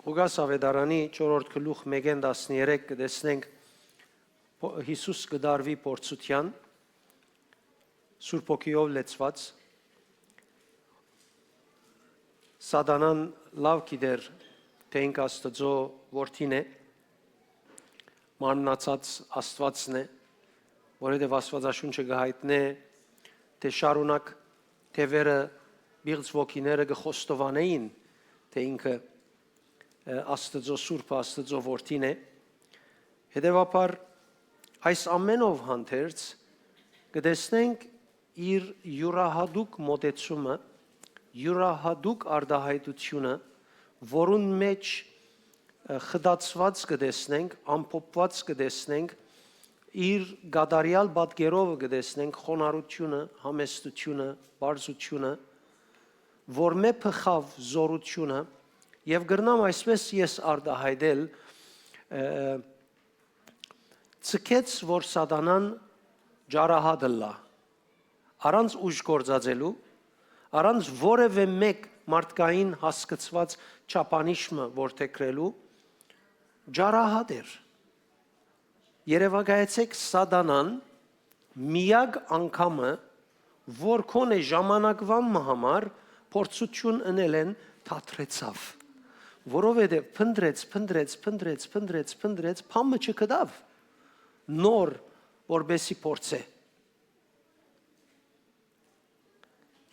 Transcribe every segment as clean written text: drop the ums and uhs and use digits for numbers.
Ղուկաս ավետարանի 4-րդ գլուխ 1:13 կտեսնենք Հիսուս կդարվի փորձության Սուրբ Օգիով լեցված Սատանան լավ գիտեր թե ինք Աստծո որդին է մաննացած Աստվածն է որովհետև Աստվածաշունչը գահիտնե թե շարունակ թևերը բիղծ ոգիները կխոստովանեին թե ինքը Աստծո Սուրբ Աստծո որդին է հետևաբար այս ամենով հանդերձ կտեսնենք իր յուրահատուկ մոտեցումը յուրահատուկ արտահայտությունը որուն մեջ խդացված կտեսնենք ամփոփված կտեսնենք իր գադարյալ պատկերով կտեսնենք խոնարհությունը համեստությունը բարձությունը որ մե փխավ զորությունը եւ գրնամ այսպես ես արտահայտել ցկեց որ սատանան ջարահադլա առանց ուժ գործածելու առանց որևէ մեկ մարդկային հասկացված չափանիշը որթեքրելու ջարահադեր Երևակայեցեք սատանան միակ անգամը որ կոնե ժամանակվան համար փորձություն ունելեն թատրեցավ որովհետև փնդրեց փամը չկդավ նոր որբեսի փորձե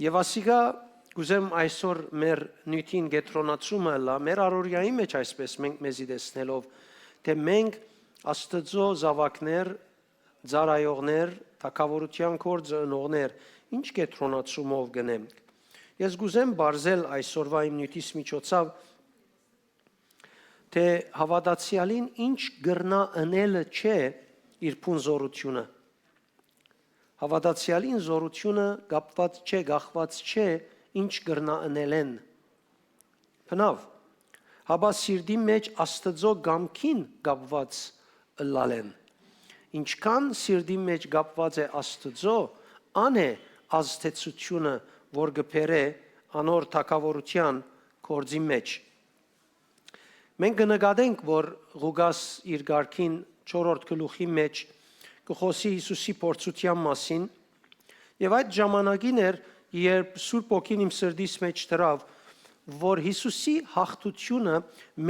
Եվ ասիգա գուզեմ այսօր մեր նյութին գետրոնացումը լա մեր առօրյայի մեջ այսպես մենք մեզի տեսնելով թե մենք Աստծո զավակներ ծառայողներ թակավորության կորձը ընողներ ինչ գետրոնացումով գնենք Ես գուզեմ բարձել այսօրվա իմ նյութիս միջոցով թե հավատացյալին ինչ գրնա ընելը չէ իր փուն զորությունը Հավատացյալին զորությունը կապված չէ գախված չէ ինչ գրնա ընելեն Բնավ Հաբա սիրտի մեջ Աստծո գամքին կապված լալեն Ինչքան սիրտի մեջ կապված է Աստծո ան է ազդեցությունը որ գբերե անոր թակավորության կորձի մեջ Մենք կնկատենք որ Ղուկաս իր գարքին 4-րդ գլուխի մեջ կխոսի Հիսուսի փորձության մասին եւ այդ ժամանակին էր երբ Սուրբ Օգին իմ սրտիս մեջ դրավ որ Հիսուսի հաղթությունը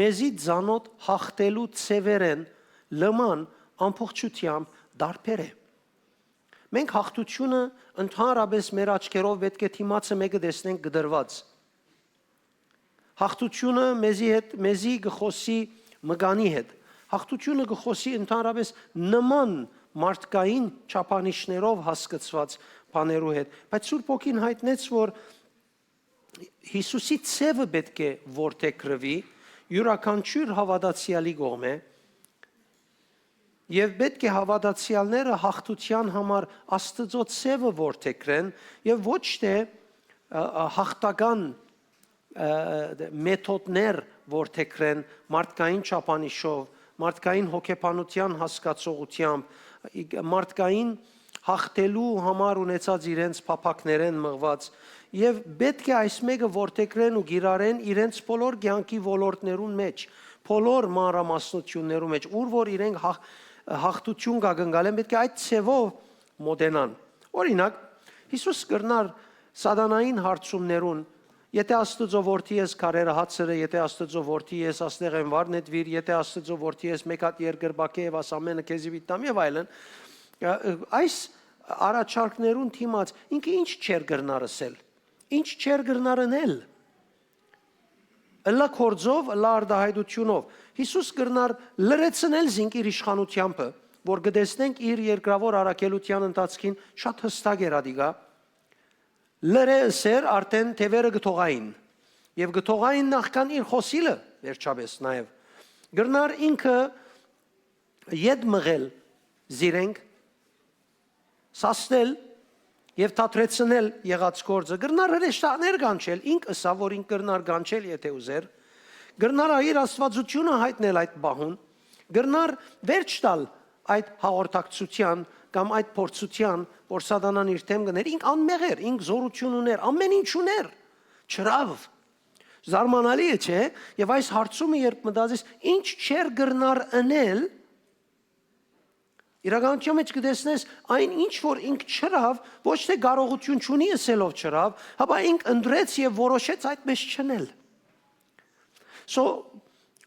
մեզի ցանոթ հաղթելու ցևերեն լման ամբողջությամբ դարբեր է Մենք հաղթությունը ընդհանրապես մեր աչքերով պետք է թիմացը մեկը տեսնենք գդրված Հաղթությունը մեզի գխոսի մգանի հետ Հաղթությունը գխոսի ընդհանրապես նման մարդկային չափանիշներով հասկացված բաներու հետ բայց Սուրբ Օգին հայտնեց որ Հիսուսի ցևը պետք է որթեքրվի յուրաքանչյուր հավատացյալի կողմէ Եվ պետք է հավատացյալները հաղթության համար Աստծո ցևը որթեքրեն եւ ոչ թե հաղթական մեթոդներ որթեքրեն մարդկային չափանիշով, մարդկային հոգեբանության հասկացողությամբ, մարդկային հաղթելու համար ունեցած իրենց փափակներեն մղված եւ պետք է այս մեկը որթեքրեն ու գիրարեն իրենց բոլոր կյանքի ոլորտներուն մեջ, բոլոր մանրամասնություններու մեջ, ուր որ իրենք հաղթություն կգնկալեն, պետք է այդ ցևով մոտենան։ Օրինակ, Հիսուս կրնար սատանային հարցումներուն Եթե Աստծո որդի ես քարերը հացերը, եթե Աստծո որդի ես աստեղ են վառնետվիր, եթե Աստծո որդի ես մեկ հատ երկրբակե եւ ասամենը քեզի վիտամ եւ այլն, այս առաջարկներուն թիմած ինքը ինչ չեր գրնարսել, ինչ չեր գրնարնել, ըլլա կորձով, ըլլա արտահայտությունով, Հիսուս գրնար լրացնել զինք իր իշխանությամբ, որ գտեսնենք իր երկրավոր առաքելության ընթացքին շատ հստակ էր ադիգա, Լրեսեր արդեն թևերը գթողային եւ գթողային նախքան իր խոսիլը վերջապես նաեւ գրնար ինքը յետ մղել զիրենք սաստել եւ թատրեցնել եղած կորձը գրնար հրեշտակներ կանչել ինք ըսա որ ինք գրնար կանչել եթե ուզեր գրնար իր աստվածությունը հայտնել այդ բահուն գրնար վերջ տալ այդ հաղորդակցության կամ այդ փորձության, որ սատանան իր թեմ գներ, ինք անմեղ էր, ինք զորություն ուներ, ամեն ինչ ուներ, չրավ, Զարմանալի է, չէ՞։ Եվ այս հարցումը երբ մտածես, ինչ չեր գրնար անել, իրականության մեջ կտեսնես այն ինչ որ ինք չրավ, ոչ թե կարողություն չունի ասելով չրավ, հապա ինք ընդրեց եւ որոշեց այդպես չնել։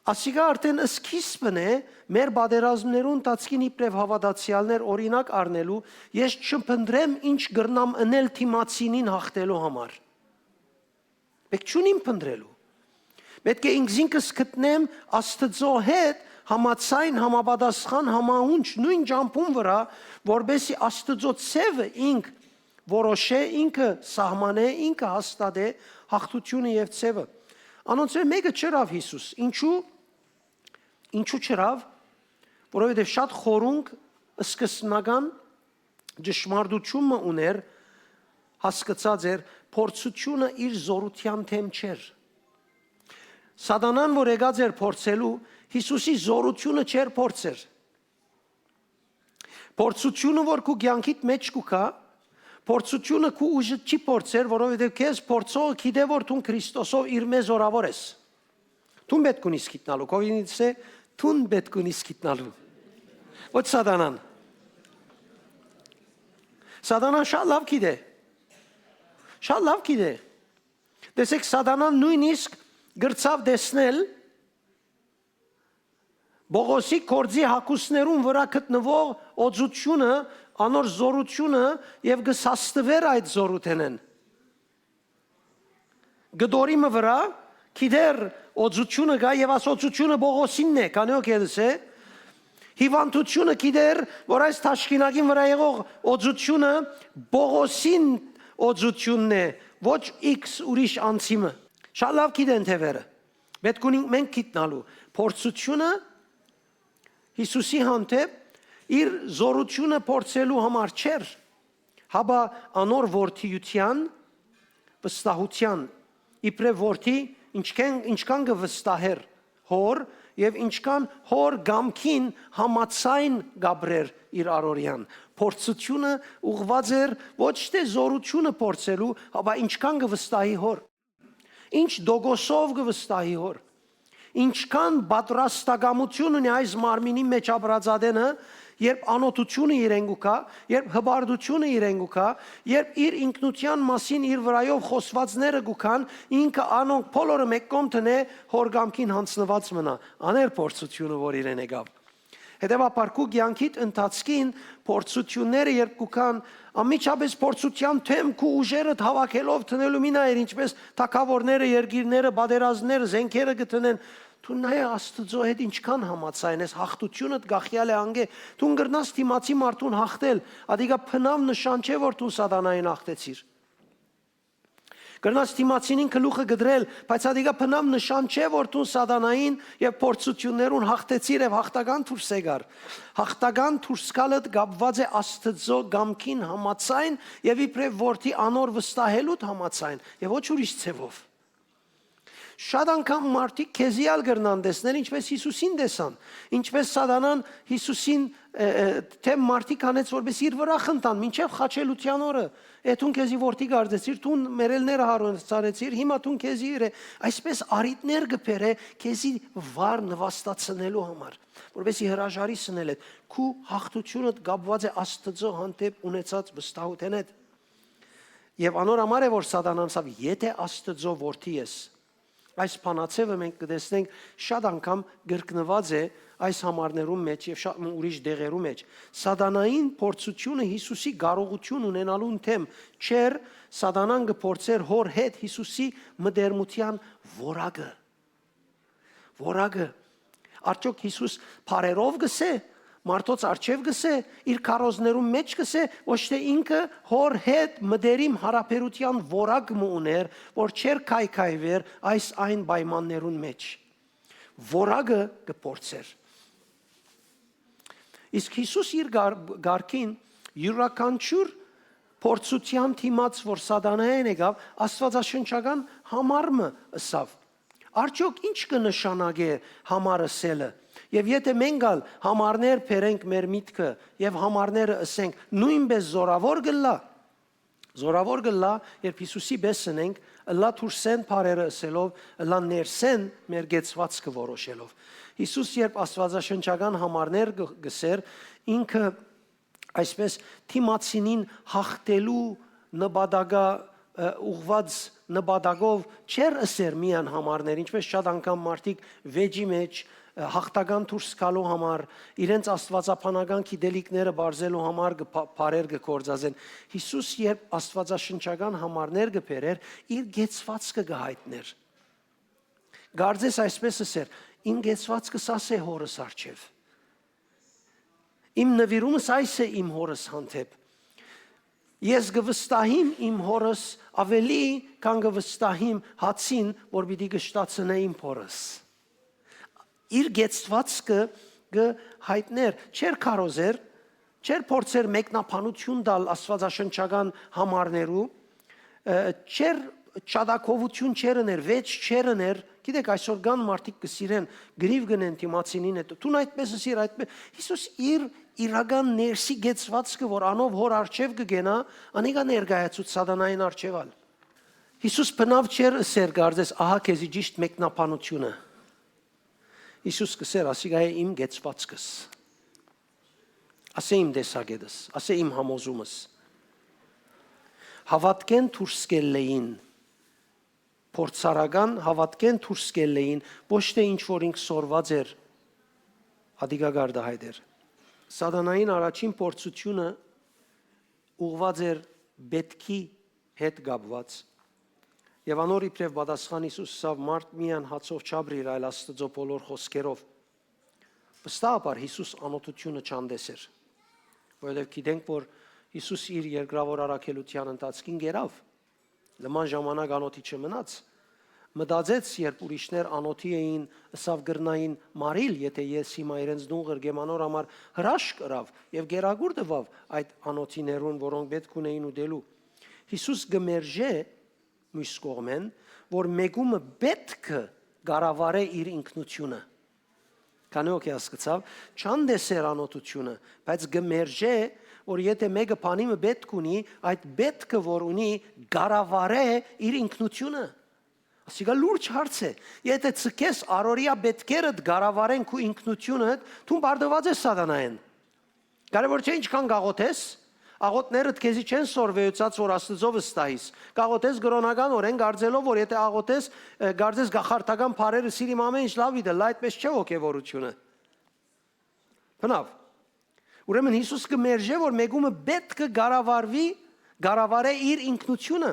Ասիկա արդեն սկիզբն է մեր պատերազմներուն տածքին իբրև հավատացյալներ օրինակ առնելու, ես չփնտրեմ ինչ գրնամ անել թիմացինին հաղթելու համար։ Պետք չունիմ փնտրելու։ Պետք է ինքս գտնեմ Աստծո հետ համացայն, համապատասխան, համահունչ նույն ջամփուն վրա, որբեսի Աստծո ցևը ինք որոշե, ինքը սահմանե, ինքը հաստատե հաղթությունը եւ ցևը։ Անոնց մեկը չրավ Հիսուս։ Ինչու չրավ, որովհետև շատ խորունկ սկզբնական ճշմարտությունը ուներ, հասկացած էր, փորձությունը իր զորության թեմ չէր։ Սատանան, որ եկած էր փորձելու, Հիսուսի զորությունը չէր փորձեր։ Փորձությունը, որ քու կյանքիդ մեջ կուքա, փորձությունը քու ուժը չի փորձեր, որովհետև քեզ փորձողը գիտե, որ դու Քրիստոսով իր մեզ զորավոր ես։ Դու պետք ունիս գիտնալու, կողինից է, դու պետք ունիս գիտնալու։ Ոչ սատանան։ Սատանան շատ լավ գիտե։ Շատ լավ գիտե։ Տեսեք, սատանան նույնիսկ գրծավ տեսնել Բողոսի կորձի հակուսներուն վրա գտնվող օծությունը, անոր զորությունը եւ գսաստվեր այդ զորութենեն։ Գդորիմը վրա գիտեր օծությունը գա եւ ասոցությունը Բողոսինն է, կանյոք ելս է։ Հիվանդությունը գիտեր, որ այս թաշկինակին վրա եղող օծությունը Բողոսին օծությունն է, ոչ X ուրիշ անցիմը։ Շատ լավ գիտեն թևերը։ Պետք ունենք մենք գիտնալու փորձությունը Հիսուսի հանդեպ իր զորությունը փորձելու համար չէր, հապա անոր որդիության վստահության, իբրև որդի ինչքան կվստահեր հոր եւ ինչքան հոր գամքին համացայն գաբրեր իր առօրյան։ Փորձությունը ուղղված էր ոչ թե զորությունը փորձելու, հապա ինչքան կվստահի հոր։ Ինչ դոգոսով կվստահի հոր։ Ինչքան պատրաստակամություն ունի այս մարմինի մեջ ապրածադենը, երբ անօթությունը իրեն գուկա, երբ հբարդությունը իրեն գուկա, երբ իր ինքնության մասին իր վրայով խոսվածները գուքան, ինքը անոնք բոլորը մեկ կողմ տնե հորգամքին հանձնված մնա, աներ փորձությունը, որ իրեն եկավ։ Հետևաբար քու կյանքիդ ընթացքին փորձությունները երբ գուքան, ամիջապես փորձության թեմ քու ուժերը հավաքելով տնելու մինայր, ինչպես թակավորները, երգիրները, բادرազները, զենքերը գտնեն, դու նայ Աստծո հետ ինչքան համացայն ես, հաղթությունդ գախյալ է անգե, դու գրնաս դիմացի մարդուն հաղթել, ադիգա փնավ նշան չէ, որ դու սատանային հաղթեցիր։ Գրնաս դիմացինին գլուխը գդրել, բայց ադիգա փնավ նշան չէ, որ դու սատանային եւ փորձություններուն հաղթեցիր եւ հաղթական դուրս եկար։ Հաղթական դուրս գալը կապված է Աստծո գամքին համացայն եւ իբրև որդի անոր վստահելուց համացայն եւ ոչ ուրիշ ցևով։ Շատ անգամ մարդիկ քեզիալ գրնան տեսնել, ինչպես Հիսուսին տեսան, ինչպես սատանան Հիսուսին թե մարդիկ անեց, որպես իր վրա խնդան, մինչև խաչելության օրը, դու քեզի որդի գարձեցիր, դու մերելները հարուցարեցիր, հիմա դու քեզի իր այսպես արիտներ գբերե քեզի վար նվաստացնելու համար, որովհետեւ հրաժարի սնել է, քու հաղթությունը կապված է Աստծո հանդեպ ունեցած վստահության հետ։ Եվ անոր համար է որ սատանան ասավ, եթե Աստծո որդի ես, այս բանացևը մենք կտեսնենք շատ անգամ գրկնված է այս համարներում մեջ եւ շատ ուրիշ դեղերում մեջ։ Սատանային փորձությունը Հիսուսի կարողություն ունենալուն թեմ չէր, սատանան կփորձեր հոր հետ Հիսուսի մդերմության որակը։ Արդյոք Հիսուս բարերով գսե, մարդոց արչև գսե, իր քարոզներում մեջ գսե, ոչ թե ինքը հոր հետ մդերիմ հարաբերության որակ ուներ, որ չեր քայքայվեր այս այն պայմաններուն մեջ։ Որակը կփորձեր։ Իսկ Հիսուս իր գարքին յուրաքանչյուր փորձության թիմած, որ սատանային եկավ, աստվածաշնչական համարը ըսավ։ Արդյոք ինչ կնշանակե համարսելը։ Եվ եթե մենք ալ համարներ բերենք մեր միտքը եւ համարները ասենք նույնպես զորավոր գլա, Զորավոր գլա, երբ Հիսուսի բեսնենք, լա թուրսեն բարերը ասելով, լա ներսեն մեր գեցվածքը որոշելով։ Հիսուս երբ աստվածաշնչական համարներ գսեր, ինքը այսպես թիմացինին հաղթելու նպատակա ուղված նպատակով չեր ասեր միան համարներ, ինչպես շատ անգամ մարդիկ վեճի մեջ հաղթական դուրս գալու համար, իրենց աստվածապանական գիտելիքները բարձելու համար բարեր գործազեն։ Հիսուս երբ աստվածաշնչական համարներ գբերեր, իր գեցվածքը գահայտներ։ Գարձես այսպես ասեր, իմ գեցվածքս ասե հորս արջև։ Իմ նվիրումս այս է իմ հորս հանդեպ։ Ես գվստահիմ իմ հորս ավելի, քան գվստահիմ հացին, որ պիտի գշտացնե իմ հորս։ Իր գեցվածքը հայտներ, չեր կարոզեր, չեր փորձեր մեկնաբանություն տալ աստվածաշնչական համարներու, չեր չադակովություն չեր ներ, վեճ չեր ներ, գիտեք այսօր կան մարդիկ կսիրեն, գրիվ գնեն թիմացինին հետ, դու այդպես ասիր, այդպես, Հիսուս իր իրական ներսի գեցվածքը, որ անով հոր արջև կգենա, անիկա ներկայացուց սատանային արջևալ։ Հիսուս բնավ չեր ասեր գարձես, ահա քեզի ճիշտ մեկնաբանությունը։ Հիսուս կսեր, ասիկա է իմ գեցվածքս, ասե իմ դեսագետս, ասե իմ համոզումս, հավատքեն դուրս գելեին, փորձարական հավատքեն դուրս գելեին, ոչ թե ինչ որ ինք սորված էր, ադիգա գարդահայդեր, սատանային առաջին փորձությունը ուղված էր բետքի հետ գապված, Եվ անոր իբրև պատասխան Հիսուս ասավ մարդ միան հացով չաբրիր, այլ Աստծո բոլոր խոսքերով։ Վստահաբար Հիսուս անօթությունը չանդեսեր, որովհետև գիտենք, որ Հիսուս իր երկրավոր առաքելության ընթացքին գերավ, նման ժամանակ անօթի չմնաց, մտածեց, երբ ուրիշներ անօթի էին, ասավ գրնային մարիլ, եթե ես հիմա իրենց դուն գրգեմ անոր համար հրաշք կրավ եւ գերագուր տվավ այդ անօթիներուն, որոնք պետք ունեին ուտելու։ Հիսուս գմերժե մյուս կողմեն, որ մեգումը պետք է գարավարե իր ինքնությունը։ Քանի օքի հասկացավ, չանդեսեր անօթությունը, բայց գմերժե, որ եթե մեկը բանիմը պետք ունի, այդ պետքը որ ունի գարավարե իր ինքնությունը։ Ասիկա լուրջ հարց է։ Եթե ցկես առօրյա պետքերդ գարավարեն քու ինքնությունդ, դու բարդված ես սատանային։ Կարևոր չէ ինչքան գաղոթես, աղոթներդ քեզի չեն սորվեյացած, որ Աստծո վստահիս։ Գաղոթես գրոնական օրեն գարձելով, որ եթե աղոթես գարձես գախարտական բարերը սիրիմ ամեն ինչ լավ իդել, այդպես չէ ոգևորությունը։ Բնավ։ Ուրեմն Հիսուս կմերժե, որ մեգումը պետք է գարավարե իր ինքնությունը։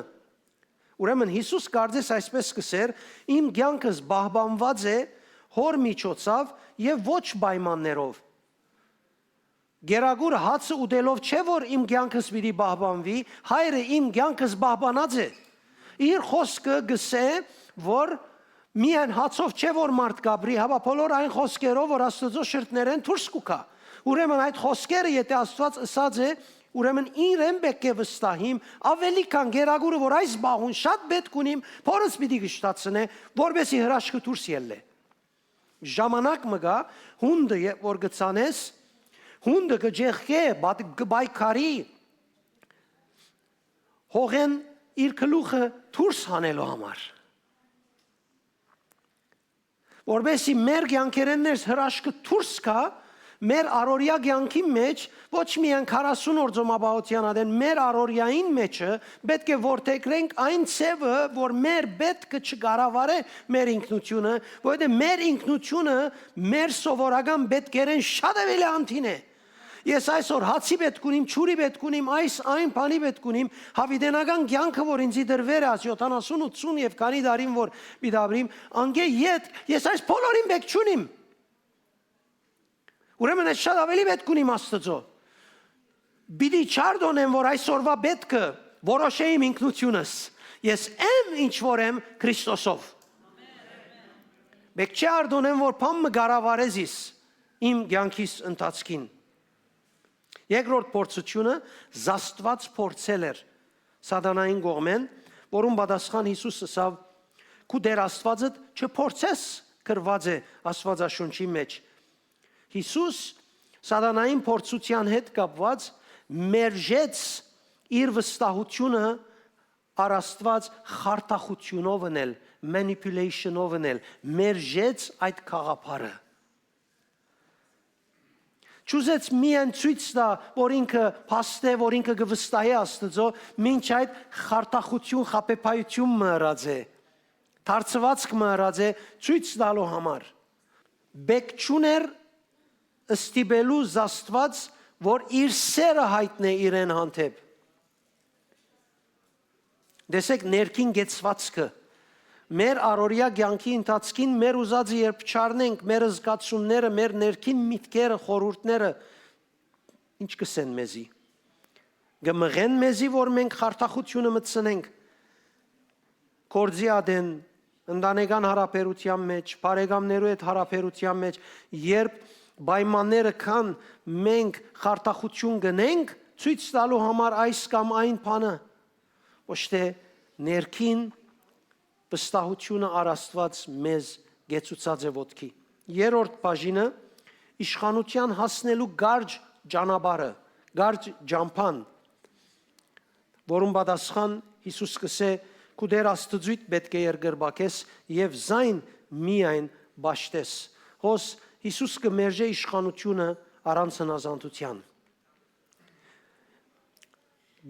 Ուրեմն Հիսուս կարծես այսպես կսեր, իմ կյանքս բահբանված է հոր միջոցով եւ ոչ պայմաններով։ Գերագուր հացը ուտելով չէ որ իմ կյանքս պիտի բահբանվի, հայրը իմ կյանքս բահբանած է։ Իր խոսքը գսե, որ միայն հացով չէ որ մարդ գաբրի, հապա բոլոր այն խոսքերով, որ Աստծո շրթներեն դուրս կուքա։ Ուրեմն այդ խոսքերը, եթե Աստված ասած է, ուրեմն իրեն պետք է վստահիմ, ավելի քան գերագուրը, որ այս բաղուն շատ պետք ունիմ, փորս պիտի գշտացնե, որովհետեւ հրաշքը դուրս ելլե։ Ժամանակ մը գա, հունդը որ գցանես, հունդը գջեղկե, գբայքարի, հողեն իր գլուխը դուրս հանելու համար։ Որովհետեւ մեր կյանքերեններս հրաշքը դուրս կա, մեր առօրյա կյանքի մեջ ոչ միայն 40 օր ծոմաբահության ադեն մեր առօրյային մեջը պետք է որդեգրենք այն ցևը, որ մեր պետքը չկառավարե մեր ինքնությունը, որովհետև մեր ինքնությունը մեր սովորական պետքերեն շատ ավելի անտին է։ Ես այսօր հացի պետք ունիմ, ճուրի պետք ունիմ, այն բանի պետք ունիմ, հավիտենական կյանքը, որ ինձի դրվեր է 70, 80 եւ քանի տարին որ պիտի անգե ետ, ես այս բոլորին պետք չունիմ։ Ուրեմն ես շատ ավելի պետք ունիմ Աստծո։ Պիտի չարդոնեմ, որ այսօրվա պետքը որոշեիմ ինքնությունս։ Ես եմ ինչ որ եմ Քրիստոսով։ Պետք չէ արդոնեմ, որ փամը գարավարեզիս իմ կյանքիս ընթացքին։ Երկրորդ փորձությունը զաստված փորձել էր սատանային կողմեն, որում պատասխան Հիսուս ասավ. «Քու դեր Աստվածդ չփորձես», գրված է Աստվածաշունչի մեջ։ Հիսուս սատանային փորձության հետ կապված մերժեց իր վստահությունը առաստված խարտախությունով ընել, manipulation-ով ընել, մերժեց այդ խաղապարը։ Չուզեց միայն ցույց տա, որ ինքը փաստ է, որ ինքը գվստահի Աստծո, մինչ այդ խարտախություն, խապեփայություն մըրած է, դարձվածք մըրած է ցույց տալու համար։ Բեք չուներ ստիպելու Աստված, որ իր սերը հայտնե իրեն հանդեպ։ Դեսեք ներքին գեցվածքը, մեր առօրյա կյանքի ընթացքին մեր ուզածը երբ չառնենք, մեր զգացումները, մեր ներքին միտքերը, խորհուրդները ինչ կսեն մեզի։ Գմղեն մեզի, որ մենք խարտախությունը մտցնենք, կորձի ադեն, ընտանեկան հարաբերության մեջ, բարեկամներու հետ հարաբերության մեջ, երբ պայմանները կան, մենք խարտախություն գնենք, ցույց տալու համար այս կամ այն բանը, ոչ թե ներքին վստահությունը առաստված մեզ գեցուցած է ոտքի։ Երրորդ բաժինը իշխանության հասնելու գարջ ճանապարհը, գարջ ճամփան, որում պատասխան Հիսուս կսե քու դեր Աստծույթ պետք է երկրբակես եւ զայն միայն ճաշտես։ Հոս Հիսուս կմերժե իշխանությունը առանց հնազանդության։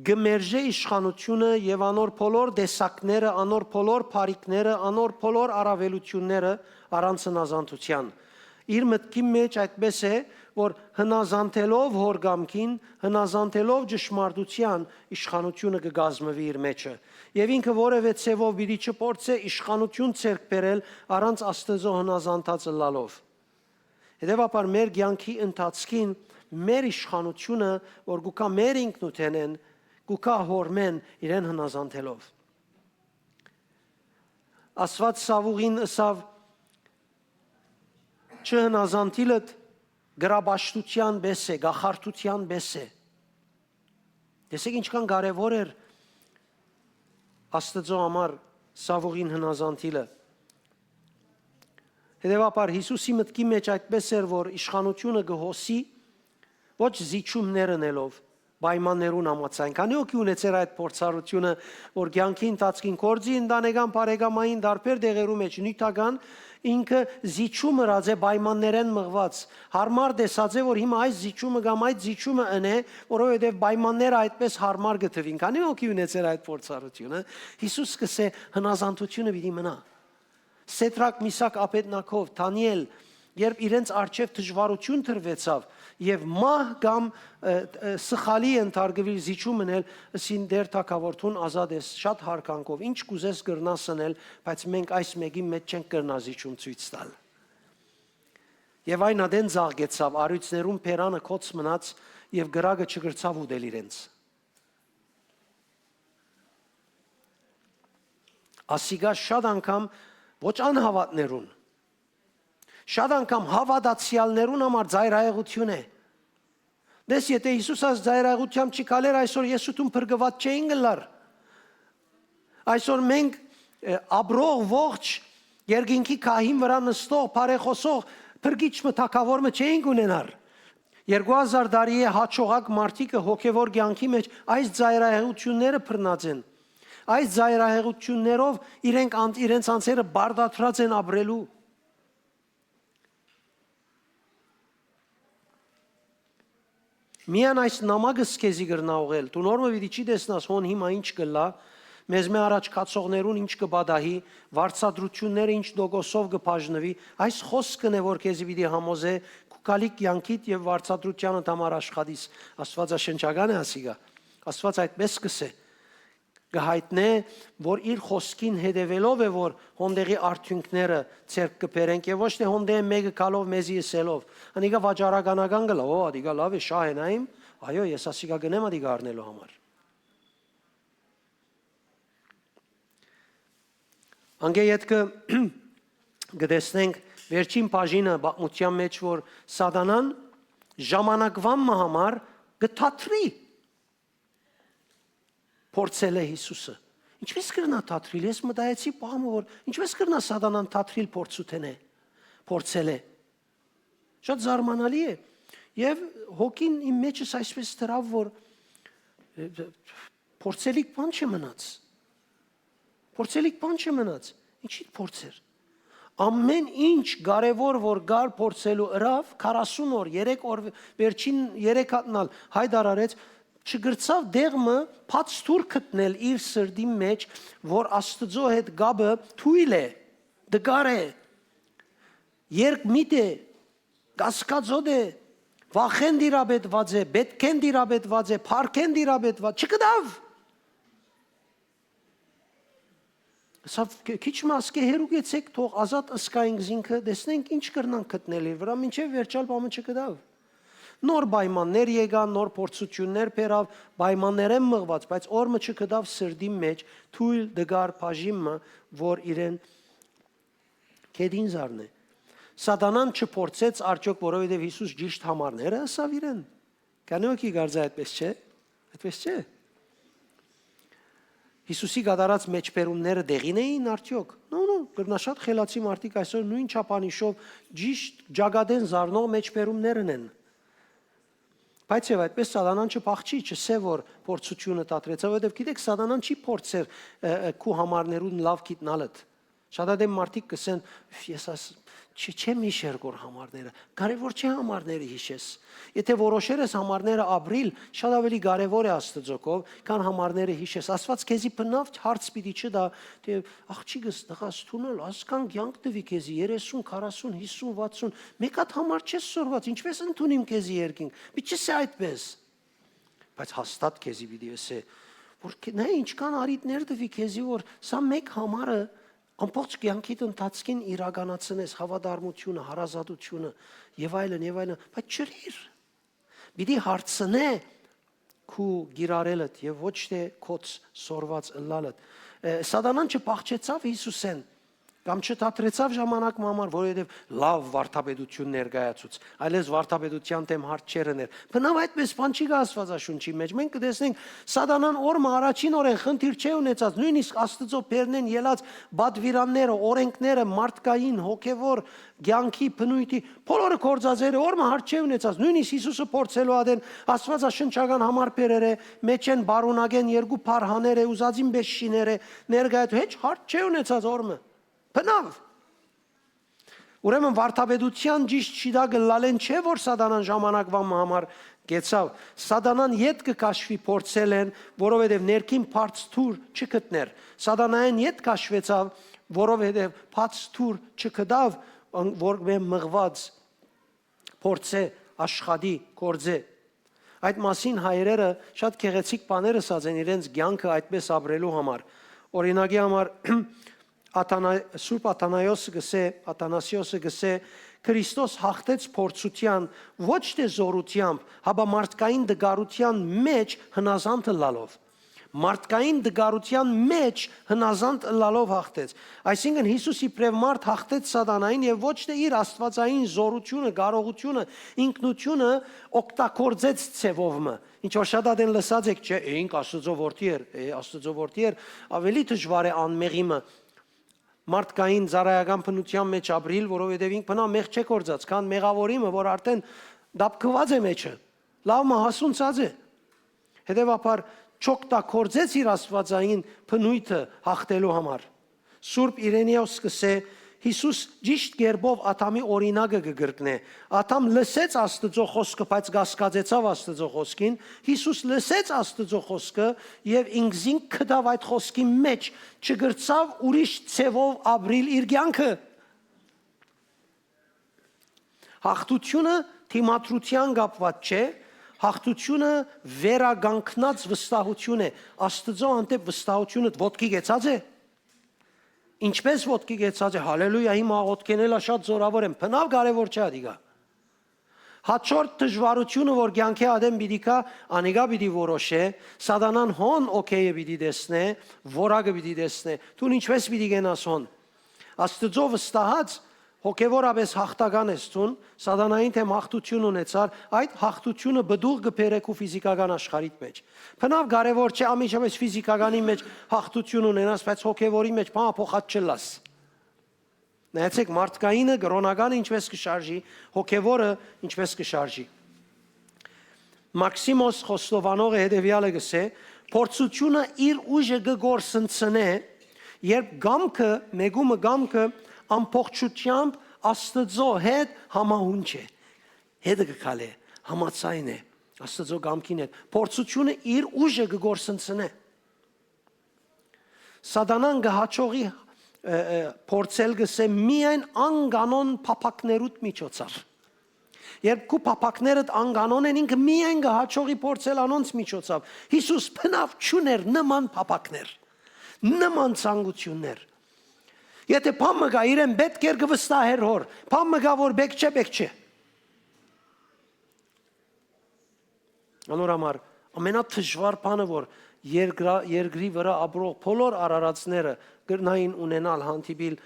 Գմերժե իշխանությունը եւ անոր բոլոր դեսակները, անոր բոլոր բարիկները, անոր բոլոր առավելությունները առանց հնազանդության։ Իր մտքի մեջ այդպես է, որ հնազանդելով հորգամքին, հնազանդելով ճշմարտության, իշխանությունը կգազմվի իր մեջը։ Եվ ինքը որևէ ցևով պիտի չփորձե իշխանություն ցերկ բերել առանց Աստծո հնազանդած լալով։ Հետևաբար մեր կյանքի ընթացքին մեր իշխանությունը, որ գուկա մեր ինքնութենեն, գուկա հորմեն իրեն հնազանդելով։ Աստված Սավուղին ըսավ չհնազանդիլդ գրաբաշտության բես է, գախարտության բես է։ Տեսեք ինչքան կարևոր էր Աստծո համար Սավուղին հնազանդիլը։ Հետևաբար Հիսուսի մտքի մեջ այդպես էր, որ իշխանությունը գհոսի ոչ զիջումներ ընելով, պայմաններուն համաձայն։ Քանի օքի ունեցեր այդ փորձառությունը, որ կյանքի ընթացքին կորձի ընտանեկան բարեկամային դարբեր դեղերու մեջ նյութական ինքը զիջում ըրած է պայմաններեն մղված։ Հարմար դեսած է, որ հիմա այս զիջումը կամ այդ զիջումը ընե, որովհետև պայմանները այդպես հարմար գտվին։ Քանի օքի ունեցեր այդ փորձառությունը, Հիսուս կսե հնազանդությունը պիտի մնա։ Սեդրակ, Միսակ, Աբեդնագով, Դանիել, երբ իրենց արչև դժվարություն տրվեցավ եւ մահ կամ սխալի ընթարգվի զիջում ունել, ասին դեր թակավորթուն ազատ ես շատ հարկանքով, ինչ կուզես կրնաս անել, բայց մենք այս մեկի մեջ չենք կրնա զիջում ցույց տալ։ Եվ այն ադեն զաղգեցավ, արույցներուն փերանը կոց մնաց եւ գրագը չգրցավ ուդել իրենց։ Ասիգա շատ անգամ ոչ անհավատներուն, շատ անգամ հավատացյալներուն համար ծայրահեղություն է։ Դες եթե Հիսուս այս ծայրահեղությամբ չի կալեր, այսօր Եսուտուն փրկված չէին գլար։ Այսօր մենք աբրող ողջ երկինքի քահին վրա նստող, բարեխոսող փրկիչ մթակավորը չէին ունենար։ 2000 տարի է հաճողակ մարդիկը հոգևոր կյանքի մեջ այս ծայրահեղությունները բռնած են։ Այս ծայրահեղություններով իրենց անձերը բարդացրած են ապրելու։ Միան այս նամակը սկեզի գրնա ուղել, դու նորմը վիդի չի դեսնաս, հոն հիմա ինչ կլա, մեզ մե առաջ կացողներուն ինչ կբադահի, վարձատրությունները ինչ դոգոսով կպաժնվի, այս խոսքն է, որ քեզի վիդի համոզե, կուկալիկ յանքիտ եւ վարձատրությանը համար աշխատիս, Աստվածաշնչական է ասիգա, Աստված այդպես կսե, կհայտնե, որ իր խոսքին հետևելով է, որ հոնդեղի արդյունքները ցերկ կբերենք եւ ոչ թե հոնդե մեկը կալով մեզի ասելով։ Անիկա վաճառականական գլա, ադիգա լավ է շահենայիմ, այո, ես ասիգա գնեմ ադիգա առնելու համար։ Անգե յետքը գտեսնենք վերջին բաժինը բաղմության մեջ, որ սատանան ժամանակվան համար գթաթրի փորձել է Հիսուսը։ Ինչպես կրնա թաթրիլ, ես մտայեցի պահումը, որ ինչպես կրնա սատանան թաթրիլ փորձել է։ Շատ զարմանալի է։ Եվ հոգին իմ մեջս այսպես դրավ, որ Փորձելիք բան չմնաց։ Փորձելիք բան չմնաց։ Ինչի՞ փորձեր։ Ամեն ինչ կարևոր որ գար փորձելու հրավ 40 օր, 3 օր, վերջին 3 հատնալ հայդար արեց, չգրցավ դեղմը փած թուր գտնել իր սրդի մեջ, որ Աստծո հետ գաբը թույլ է, դգար է, երկմիտ է, կասկածոտ է, վախեն դիրաբետված է, պետքեն դիրաբետված է, փարքեն դիրաբետված, չկդավ։ Սա քիչ մասկե հերուգեցեք թող ազատ ըսկային զինքը, տեսնենք ինչ կրնանք գտնել իր վրա, մինչև վերջալ բամը չկդավ։ Նոր պայմաններ եկան, նոր փորձություններ բերավ, պայմաններ են մղված, բայց օրը չկդավ սրդի մեջ թույլ դգար բաժիմը, որ իրեն կեդին զարնե։ Սատանան չփորձեց արդյոք, որովհետև Հիսուս ճիշտ համարները ասավ իրեն։ Կանոքի գարձա այդպես չէ։ Այդպես չէ։ Հիսուսի գդարած մեջբերումները դեղին էին արդյոք։ Նո, գրնաշատ խելացի մարդիկ այսօր նույն չափանիշով ճիշտ ջագադեն զարնող մեջբերումներն են։ Բայց եւ այդպես սատանան չփախչի, չսե որ փորձությունը դատրեցավ, որովհետեւ գիտեք սատանան չի փորձեր քու համարներուն լավ գիտնալդ։ Շատ ադեմ մարդիկ կսեն, ես չեմ հիշեր գոր համարները, կարևոր չէ համարները հիշես։ Եթե որոշեր ես համարները ապրիլ, շատ ավելի կարևոր է Աստծոկով, քան համարները հիշես։ Աստված քեզի բնավ հարց պիտի չդա, թե աղջիկս տղաս թունել, ասկան կյանք տվի քեզի 30, 40, 50, 60, մեկ հատ համար չես սորված, ինչպես ընդունիմ քեզի երկինք։ Պիտի չսե այդպես։ Բայց հաստատ քեզի պիտի ասե, որ նա ինչքան արիտներ տվի քեզի, որ սա մեկ համարը ամբողջ կյանքիդ ընթացքին իրականացնես հավատարմությունը, հարազատությունը եւ այլն, բայց չրիր։ Պիտի հարցնե քու գիրարելդ եւ ոչ թե քոց սորված ըլլալդ։ Սատանան չփախչեցավ Հիսուսեն, կամ չդատրեցավ ժամանակ համար, որովհետև լավ վարդապետություն ներկայացուց, այլևս վարդապետության դեմ հարց չերներ։ Բնավ այդպես բան չի գա Աստվածաշունչի մեջ։ Մենք կտեսնենք սատանան օրը առաջին օրեն խնդիր չէ ունեցած, նույնիսկ Աստծո բերնեն ելած բադվիրանները, օրենքները, մարդկային, հոգևոր կյանքի բնույթի բոլորը կործածերը օրը հարց չէ ունեցած, նույնիսկ Հիսուսը փորձելու ադեն Աստվածաշնչական համարբերերը մեջ են բարունագեն երկու փարհաներ է, ուզածին բեշիներ է, ներկայացու հեչ հարց չէ ունեցած օրը։ Բնավ։ Ուրեմն վարդապետության ճիշտ շիդա գլալեն չէ, որ սատանան ժամանակվա համար գեցավ։ Սատանան ետ կկաշվի փորձել են, որովհետև ներքին բարձ թուր չգտներ։ Սատանային ետ կաշվեցավ, որովհետև բաց թուր չգտավ, որ մղված փորձե աշխատի կորձե։ Այդ մասին հայրերը շատ գեղեցիկ բաներ ասած են իրենց կյանքը այդպես ապրելու համար։ Օրինակի համար Սուրբ Աթանասիոսը գսե Քրիստոս հաղթեց փորձության ոչ թե զորությամբ, հապա մարդկային դգարության մեջ հնազանդ ըլլալով։ Մարդկային դգարության մեջ հնազանդ ըլլալով հաղթեց։ Այսինքն Հիսուս իբրև մարդ հաղթեց սատանային եւ ոչ թե իր աստվածային զորությունը, կարողությունը, ինքնությունը օգտագործեց ցևովը։ Ինչ որ շատ ադեն լսած եք, չէ, ինք Աստծո որդի էր, Աստծո որդի էր, ավելի դժվար է անմեղիմը մարդկային ծառայական բնության մեջ ապրիլ, որովհետև ինքը բնավ մեղ չէ կործած, քան մեղավորիմը, որ արդեն դապկված է մեջը, լավ հասունցած է։ Հետևաբար չօգտագործեց իր աստվածային բնույթը հաղթելու համար։ Սուրբ Իրենեոս սկսե Հիսուս ճիշտ կերպով Ադամի օրինակը կգրկնե։ Ադամ լսեց Աստծո խոսքը, բայց կասկածեցավ Աստծո խոսքին։ Հիսուս լսեց Աստծո խոսքը եւ ինքզին կդավ այդ խոսքի մեջ, չգրցավ ուրիշ ցևով ապրիլ իր կյանքը։ Հաղթությունը թիմադրության կապված չէ, հաղթությունը վերագանքնած վստահություն է։ Աստծո անտեպ վստահությունը ոտքի գեցած է։ Ինչպես ոտքի գեցած է, հալելույա, հիմա ոտքենելա շատ զորավոր եմ, բնավ կարևոր չէ ադիգա։ Հաջորդ դժվարությունը, որ կյանքի ադեմ պիտի կա, անիգա պիտի որոշե, սատանան հոն օքեյը պիտի տեսնե, որակը պիտի տեսնե, դու ինչպես պիտի գնաս հոն։ Աստծո վստահած հոգևորապես հաղթական ես ցուն, սատանային թեմ հաղթություն ունեցար, այդ հաղթությունը բդուղ կբերե քու ֆիզիկական աշխարհիդ մեջ։ Բնավ կարևոր չէ ամիջապես ֆիզիկականի մեջ հաղթություն ունենաս, բայց հոգևորի մեջ բան փոխած չլաս։ Նայեցեք մարդկայինը, կրոնականը ինչպես կշարժի, հոգևորը ինչպես կշարժի։ Մաքսիմոս Խոստովանողը հետևյալը գսե, փորձությունը իր ուժը գործընծնե, երբ գամքը, մեգումը գամքը ամբողջությամբ Աստծո հետ համահունչ է։ Հետը գկալե, համացայն է Աստծո գամքին հետ։ Փորձությունը իր ուժը գործընծնե։ Սատանան գահաճողի փորձել գսե միայն անկանոն փափակներուտ միջոցով։ Երբ քու փափակներդ անկանոն են, ինքը միայն գահաճողի փորձել անոնց միջոցով։ Հիսուս բնավ չուներ նման փափակներ, նման ցանկություններ։ Եթե փամը գա իրեն պետք էր գվստահեր հոր, փամը գա որ բեք չէ։ Անորամար ամենաթշվար բանը որ երկրի վրա ապրող բոլոր արարածները գրնային ունենալ հանդիպիլ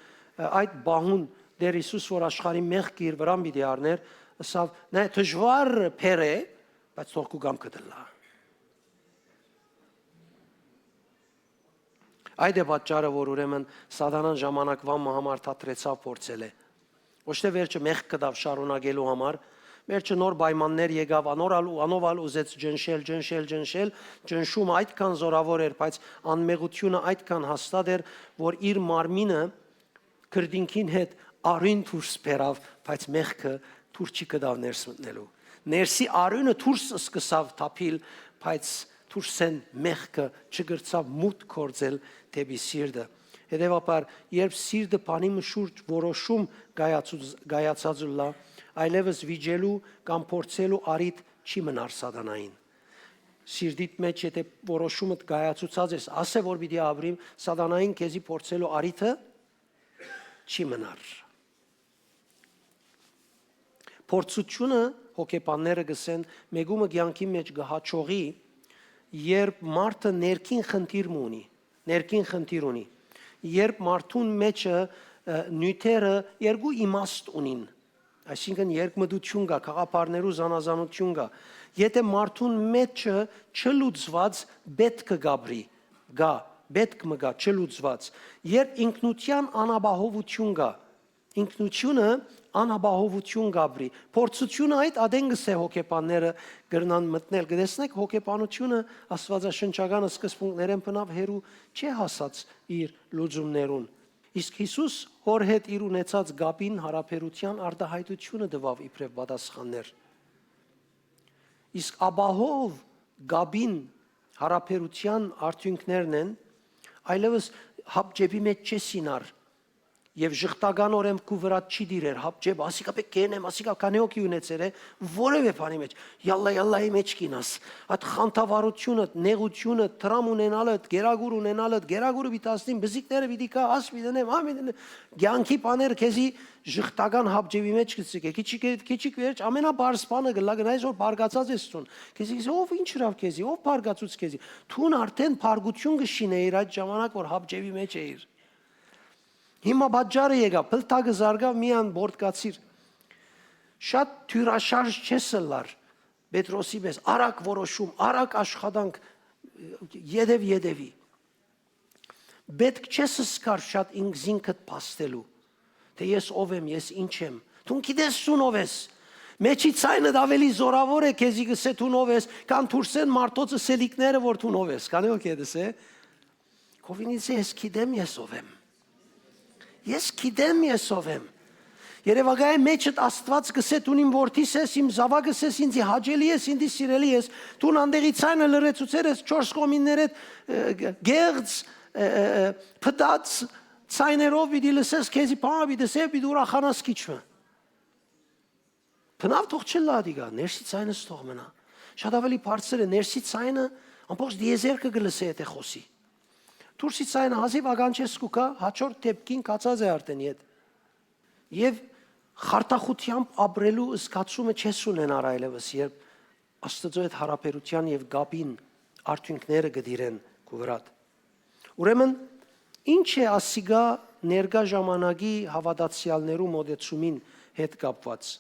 այդ բահուն դեր Հիսուս որ աշխարհի մեղքը իր վրան պիտի առներ, ասավ նա թշվար փեր է, բայց թող կու գամքը դլա։ Այդ է պատճառը որ ուրեմն սատանան ժամանակվա համար թատրեցավ փորձել է։ Ոչ թե վերջը մեղք կդավ շարունակելու համար, վերջը նոր պայմաններ եկավ, անովալ ուզեց ջնշել, ջնշումը այդքան զորավոր էր, բայց անմեղությունը այդքան հաստատ էր, որ իր մարմինը քրդինքին հետ արույն դուրս բերավ, բայց մեղքը դուրս չի կդավ ներս մտնելու։ Ներսի արույնը դուրս սկսավ թափիլ, բայց դուրսեն մեղքը չգրցավ մուտք գործել դեպի սիրտը։ Հետևաբար, երբ սիրտը բանի մշուրջ որոշում գայացած լա, այլևս վիճելու կամ փորձելու արիթ չի մնար սատանային։ Սիրտիդ մեջ եթե որոշումդ գայացուցած ես, ասե որ պիտի ապրիմ, սատանային քեզի փորձելու արիթը չի մնար։ Փորձությունը հոգեբանները գսեն մեգումը կյանքի մեջ գահաճողի, երբ մարդը ներքին խնդիր ունի, երբ մարդուն մեջը նյութերը երկու իմաստ ունին, այսինքն երկմտություն կա, խաղապարներու զանազանություն կա, եթե մարդուն մեջը չլուծված պետք մգա չլուծված, երբ ինքնության անապահովություն կա, ինքնությունը անապահովություն գաբրի, փորձությունը այդ ադենգս է հոգեբանները գրնան մտնել, գտեսնեք հոգեբանությունը աստվածաշնչական սկզբունքներեն բնավ հերու չի հասած իր լուծումներուն, իսկ Հիսուս հոր հետ իր ունեցած գաբին հարաբերության արտահայտությունը տվավ իբրև պատասխաններ, իսկ ապահով գաբին հարաբերության արդյունքներն են, այլևս հապջեպի մեջ չեսինար, Եվ ժխտական օրեմ կու վրա չի դիրեր, հապջեբ, ասիկա պեք կենեմ, ասիկա կանի հոգի ունեցեր է, որև է պանի մեջ, յալլայի մեջ կինաս, այդ խանթավարությունը, նեղությունը, տրամ ունենալըդ, գերագուր ունենալըդ, գերագուրը բիտասնին, բզիկները բիտիկա, աս բիդենեմ, ամիդենեմ, գյանքի պաներ կեզի ժխտական հապջեբի մեջ կծիկ է, քիչիկ վերջ, ամենաբարս պանը գլա գնայս որ պարգացած ես տուն, կեզի ով ինչ հրավ կեզի, ով պարգացուց կեզի, թուն արդեն պարգություն կշին էիր այդ ժամանակ, որ հապջեբի մեջ էիր Հիմա բաժարը եկա, փլթակը զարգավ միան բորդկացիր։ Շատ թյուրաշարժ չես լար Պետրոսի պես, արագ որոշում, արագ աշխատանք, յետևի։ Պետք չես սկար շատ ինքզինքդ փաստելու, թե ես ով եմ, ես ինչ եմ։ Դու գիտես դու ով ես։ Մեջի ցայնը ավելի զորավոր է, քեզի գսե դու ով ես, կան թուրսեն մարդոցը սելիկները, որ դու ով ես, կանե օքեդես է։ Կովինից ես գիտեմ ես ով եմ։ Ես գիտեմ ես ով եմ։ Երևակայ մեջդ Աստված գսե դու իմ որդիս ես, իմ զավակս ես, ինձ հաճելի ես, ինձ սիրելի ես։ Դու անդեղի ցայնը լրացուցեր ես 4 կոմիններդ գեղձ փտած ցայներով դի լսես քեզի բավի դսե դի ուրախանաս քիչը։ Բնավ թող չլա դիգա, ներսի ցայնը ստող մնա։ Շատ ավելի բարձր է ներսի ցայնը, ամբողջ դիեզերքը գլսե եթե խոսի։ Դուրսի ցայնը հազիվ ագանչես կուկա, հաջորդ դեպքին կացած է արդեն իդ։ Եվ խարտախությամբ ապրելու զգացումը չես ունենար այլևս, երբ Աստծո հետ հարաբերության եւ գաբին արդյունքները գդիրեն քու վրատ։ Ուրեմն ինչ է ասիգա ներկա ժամանակի հավատացյալներու մոդեցումին հետ կապված։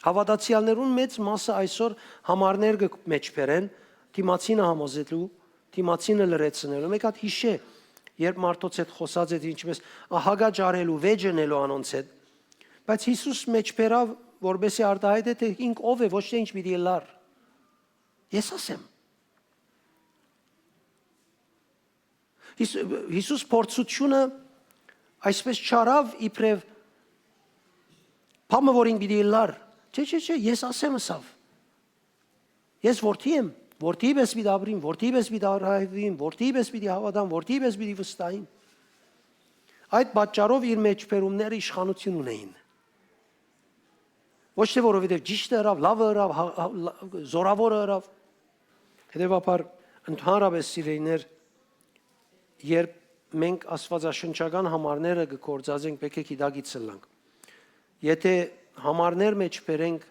Հավատացյալներուն մեծ մասը այսօր համարներ մեջ բերեն, դիմացինը համոզելու Թիմացինը լրացնելու, մեկ հատ հիշե, երբ մարդոց հետ խոսած է ինչպես ահագա ջարելու, վեճնելու անոնց հետ, բայց Հիսուս մեջ բերավ, որբեսի արտահայտե թե ինք ով է, ոչ թե ինչ պիտի լար։ Ես ասեմ։ Հիսուս փորձությունը այսպես չարավ իբրև փամը որին պիտի լար։ Չէ, ես ասեմ ասավ։ Ես որդի եմ, որդի պես պիտի ապրիմ, որդի պես պիտի արհայվիմ, որդի պես պիտի հավատամ, որդի պես պիտի վստահիմ։ Այդ պատճառով իր մեջբերումները իշխանություն ունեին։ Ոչ թե որովհետև ճիշտը հրավ, լավը հրավ, զորավորը հրավ։ Հետևաբար ընդհանրապես սիրելիներ, երբ մենք աստվածաշնչական համարները գործածենք, պետք է գիտակից լանք։ Եթե համարներ մեջ բերենք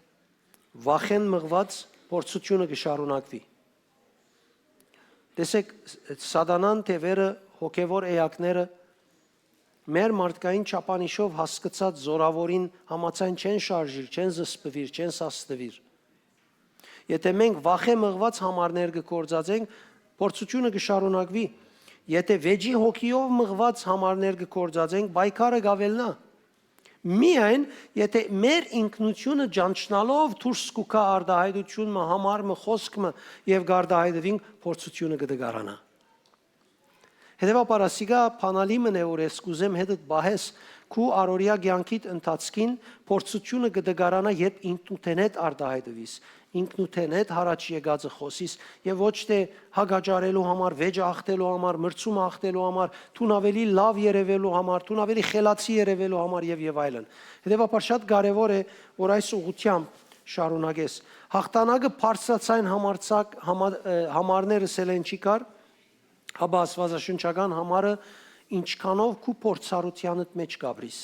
վախեն մղված, փորձությունը կշարունակվի։ Տեսեք, սատանան թևերը, հոգևոր էակները մեր մարդկային չափանիշով հասկացած զորավորին համաձայն չեն շարժիր, չեն զսպվիր, չեն սաստվիր։ Եթե մենք վախե մղված համարներ կգործածենք, փորձությունը կշարունակվի։ Եթե վեճի հոգիով մղված համարներ կգործածենք, բայկարը գավելնա։ Միայն եթե մեր ինքնությունը ճանչնալով դուրս կուքա արդահայտությունը, համարը, խոսքը եւ գարդահայտվին փորձությունը կդգարանա։ Հետևաբար ասիգա փանալի մնե որ ես կուզեմ հետդ բահես քու արորիա կյանքիդ ընթացքին փորձությունը կդգարանա երբ ինքնութենետ արդահայտվիս, ինքնութենետ հարաճ եկածը խոսիս եւ ոչ թե հագաճարելու համար, վեճը ախտելու համար, մրցումը ախտելու համար, թուն ավելի լավ երևելու համար, թուն ավելի խելացի երևելու համար եւ այլն։ Հետևաբար շատ կարեւոր է որ այս ուղղությամբ շարունակես։ Հաղթանակը բարձրացային համարները սելեն չի կար, հաբա աստվածաշնչական համարը ինչքանով քու փորձառությանդ մեջ կաբրիս։